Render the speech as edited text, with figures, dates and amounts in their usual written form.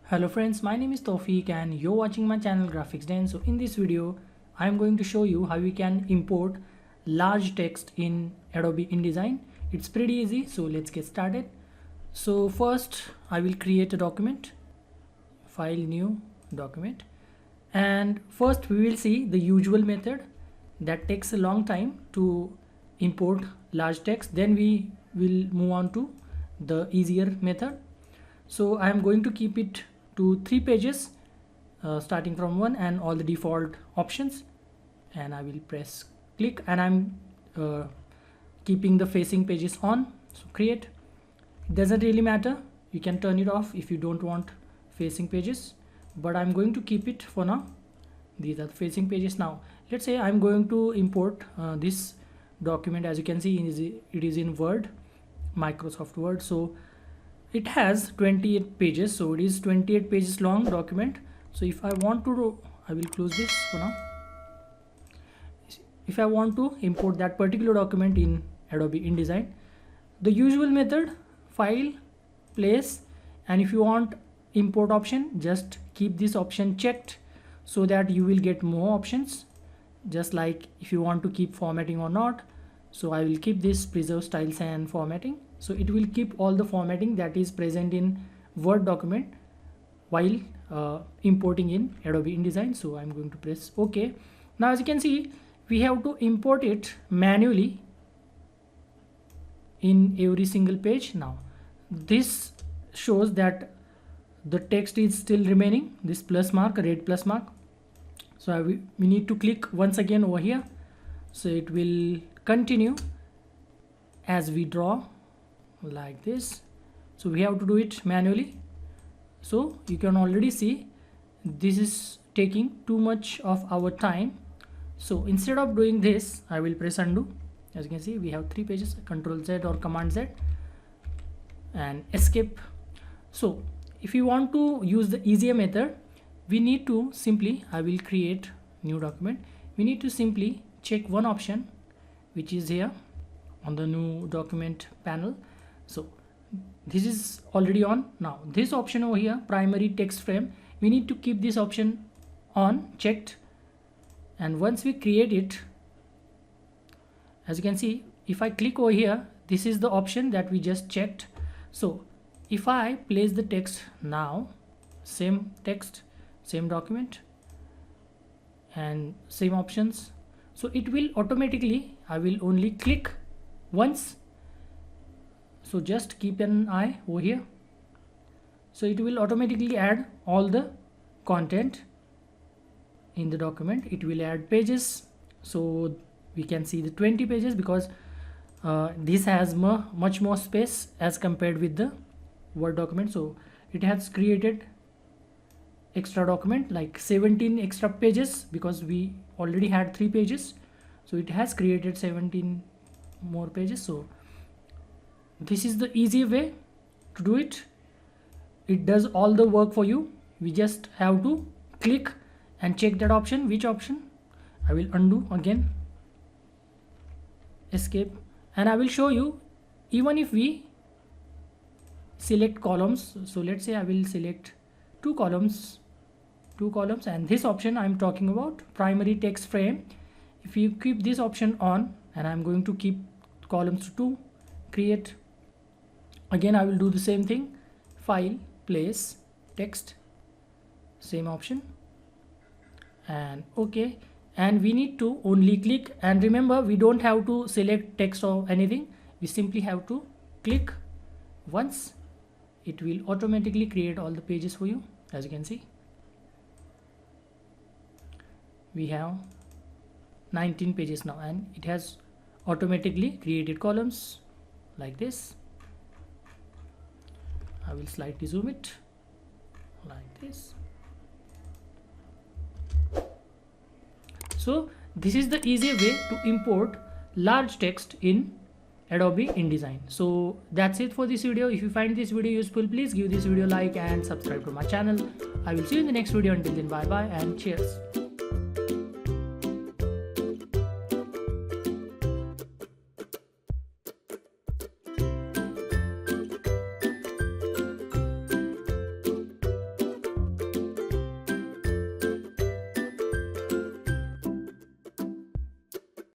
Hello friends, my name is Tawfiq and you're watching my channel Graphics Den. So in this video, I am going to show you how we can import large text in Adobe InDesign. It's pretty easy, so let's get started. So first, I will create a document, file, new document. And first we will see the usual method that takes a long time to import large text. Then we will move on to the easier method. So I am going to keep it to 3 pages starting from 1 and all the default options, and I will press click, and I'm keeping the facing pages on. So create, it doesn't really matter, you can turn it off if you don't want facing pages, but I'm going to keep it for now. These are the facing pages. Now let's say I'm going to import this document. As you can see, it is in Word, Microsoft Word. So it has 28 pages, so it is 28 pages long document. So if I want to I will close this for now. If I want to import that particular document in Adobe InDesign, the usual method, file, place, and if you want import option, just keep this option checked so that you will get more options, just like if you want to keep formatting or not. So I will keep this preserve styles and formatting. So it will keep all the formatting that is present in Word document while importing in Adobe InDesign. So I'm going to press OK. Now as you can see, we have to import it manually in every single page. Now this shows that the text is still remaining, this plus mark, red plus mark. So we need to click once again over here, so it will continue as we draw like this. So we have to do it manually. So you can already see this is taking too much of our time. So instead of doing this, I will press undo. As you can see, we have 3 pages, Control Z or Command Z and escape. So if you want to use the easier method, we need to simply, I will create new document. We need to simply check one option which is here on the new document panel. So this is already on. Now this option over here, primary text frame, we need to keep this option on, checked. And once we create it, as you can see, if I click over here, this is the option that we just checked. So if I place the text now, same text, same document and same options, so it will automatically, I will only click once. So just keep an eye over here. So it will automatically add all the content in the document. It will add pages, so we can see the 20 pages because this has much more space as compared with the Word document. So it has created extra document like 17 extra pages because we already had 3 pages. So it has created 17 more pages. So this is the easy way to do it. It does all the work for you. We just have to click and check that option. Which option? I will undo again, escape, and I will show you even if we select columns. So let's say I will select two columns, and this option I'm talking about, primary text frame. If you keep this option on, and I'm going to keep columns to 2, create. Again, I will do the same thing, file, place, text, same option, and OK. And we need to only click, and remember, we don't have to select text or anything. We simply have to click once. It will automatically create all the pages for you. As you can see, we have 19 pages now, and it has automatically created columns like this. I will slightly zoom it like this. So this is the easier way to import large text in Adobe InDesign. So that's it for this video. If you find this video useful, please give this video a like and subscribe to my channel. I will see you in the next video. Until then, bye bye and cheers.